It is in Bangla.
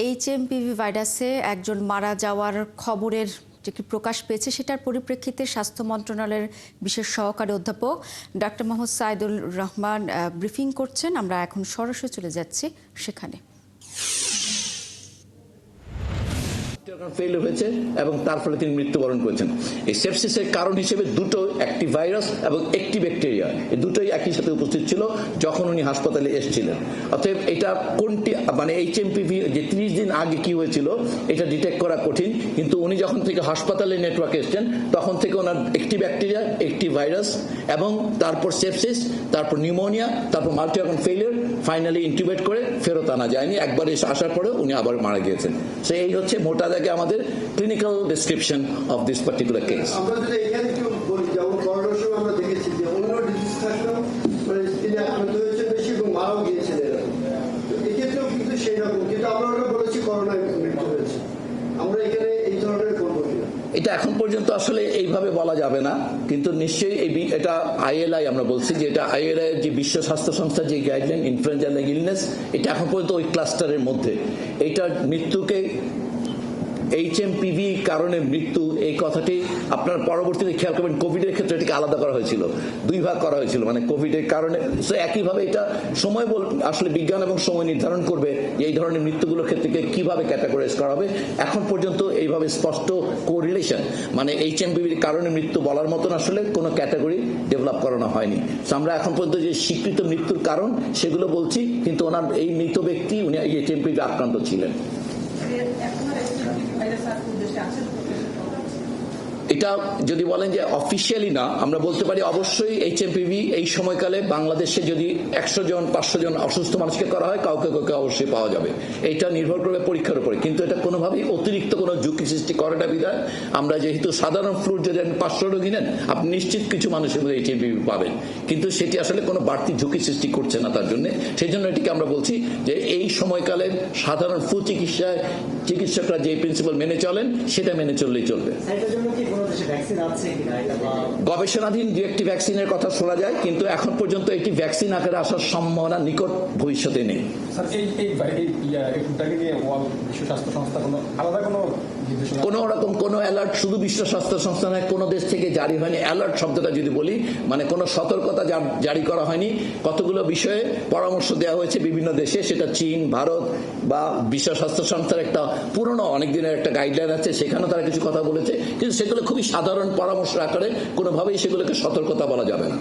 এইচএমপিভি ভাইরাসে একজন মারা যাওয়ার খবরের যেটি প্রকাশ পেয়েছে সেটার পরিপ্রেক্ষিতে স্বাস্থ্য মন্ত্রণালয়ের বিশেষ সহকারী অধ্যাপক ডক্টর মোহাম্মদ সাইদুর রহমান ব্রিফিং করছেন। আমরা এখন সরাসরি চলে যাচ্ছি সেখানে। ফেল হয়েছে এবং তার ফলে তিনি মৃত্যুবরণ করেছেন। এই সেপসিসের কারণ হিসেবে দুটো, একটি ভাইরাস এবং একটি ব্যাকটেরিয়া, এই দুটোই একই সাথে উপস্থিত ছিল যখন উনি হাসপাতালে এসেছিলেন। অতএব এটা কোনটি মানে এইচএমপিভি যে 30 দিন আগে কি হয়েছিল এটা ডিটেক্ট করা কঠিন, কিন্তু উনি যখন থেকে হাসপাতালে নেটওয়ার্কে এসেছেন তখন থেকে ওনার একটি ব্যাকটেরিয়া, একটি ভাইরাস এবং তারপর সেপসিস, তারপর নিউমোনিয়া, তারপর মাল্টি অর্গান ফেলিয়ার, ফাইনালি ইন্টিউবেট করে ফেরত আনা যায়নি। একবার এসে আসার পরে উনি আবার মারা গিয়েছেন। সো এই হচ্ছে মোটা দাগে আমাদের clinical description of this particular case. আমরা যদি এখানে একটু বলি, যেমন করোনার সময় আমরা দেখেছি যে অন্য ডিজিজ থাকলেও মানে তিনি আক্রান্ত হয়েছে বেশি এবং মারাও গিয়েছেন এরকম। এক্ষেত্রেও কিন্তু সেই রকম, কিন্তু আমরা ওটা বলেছি করোনায় মৃত্যু হয়েছে। আমরা এখানে এই ধরনের করবো কিনা এটা এখন পর্যন্ত আসলে এইভাবে বলা যাবে না, কিন্তু নিশ্চয়ই এটা আইএলআই আমরা বলছি যে এটা আইএলআই যে বিশ্ব স্বাস্থ্য সংস্থার যে গাইডলাইন ইনফ্লুয়েঞ্জা ইলনেস, এটা এখন পর্যন্ত ওই ক্লাস্টারের মধ্যে। এইটার মৃত্যুকে এইচএমপিভি কারণে মৃত্যু এই কথাটি আপনার পরবর্তীতে খেয়াল করবেন কোভিডের ক্ষেত্রে এটাকে আলাদা করা হয়েছিল, দুই ভাগ করা হয়েছিল, মানে কোভিডের কারণে। সো একইভাবে এটা সময় আসলে বিজ্ঞান এবং সময় নির্ধারণ করবে যে এই ধরনের মৃত্যুগুলোর ক্ষেত্রে কিভাবে ক্যাটাগরাইজ করা হবে। এখন পর্যন্ত এইভাবে স্পষ্ট কোরিলেশন মানে এইচএমপিভির কারণে মৃত্যু বলার মতন আসলে কোনো ক্যাটাগরি ডেভেলপ করানো হয়নি। সো আমরা এখন পর্যন্ত যে স্বীকৃত মৃত্যুর কারণ সেগুলো বলছি, কিন্তু ওনার এই মৃত ব্যক্তি উনি এইচএমপিভি আক্রান্ত ছিলেন। এটা যদি বলেন যে অফিসিয়ালি না, আমরা বলতে পারি অবশ্যই এইচএমপিভি এই সময়কালে বাংলাদেশে যদি 100 জন 500 জন অসুস্থ মানুষকে করা হয় কাউকে কাউকে অবশ্যই পাওয়া যাবে। এটা নির্ভর করবে পরীক্ষার উপরে, কিন্তু এটা কোনোভাবেই অতিরিক্ত কোনো ঝুঁকি সৃষ্টি করে না। বিধায় আমরা যেহেতু সাধারণ ফ্লুর যদি 500 রোগী নেন আপনি নিশ্চিত কিছু মানুষের মধ্যে এইচএমপিভি পাবেন, কিন্তু সেটি আসলে কোনো বাড়তি ঝুঁকি সৃষ্টি করছে না তার জন্য। সেই জন্য এটিকে আমরা বলছি যে এই সময়কালে সাধারণ ফ্লু চিকিৎসকরা যে প্রিন্সিপাল মেনে চলেন সেটা মেনে চললেই চলবে। গবেষণাধীন দু একটি ভ্যাকসিনের কথা শোনা যায়, কিন্তু এখন পর্যন্ত এটি ভ্যাকসিন আকারে আসার সম্ভাবনা নিকট ভবিষ্যতে নেই। কোনো রকম কোনো অ্যালার্ট শুধু বিশ্ব স্বাস্থ্য সংস্থা নয়, কোনো দেশ থেকে জারি হয়নি। অ্যালার্ট শব্দটা যদি বলি মানে কোনো সতর্কতা জারি করা হয়নি। কতগুলো বিষয়ে পরামর্শ দেওয়া হয়েছে বিভিন্ন দেশে, সেটা চীন, ভারত বা বিশ্ব স্বাস্থ্য সংস্থার একটা পুরনো অনেক দিনের একটা গাইডলাইন আছে, সেখানেও তারা কিছু কথা বলেছে, কিন্তু সেগুলো খুবই সাধারণ পরামর্শ আকারে, কোনোভাবেই সেগুলোকে সতর্কতা বলা যাবে না।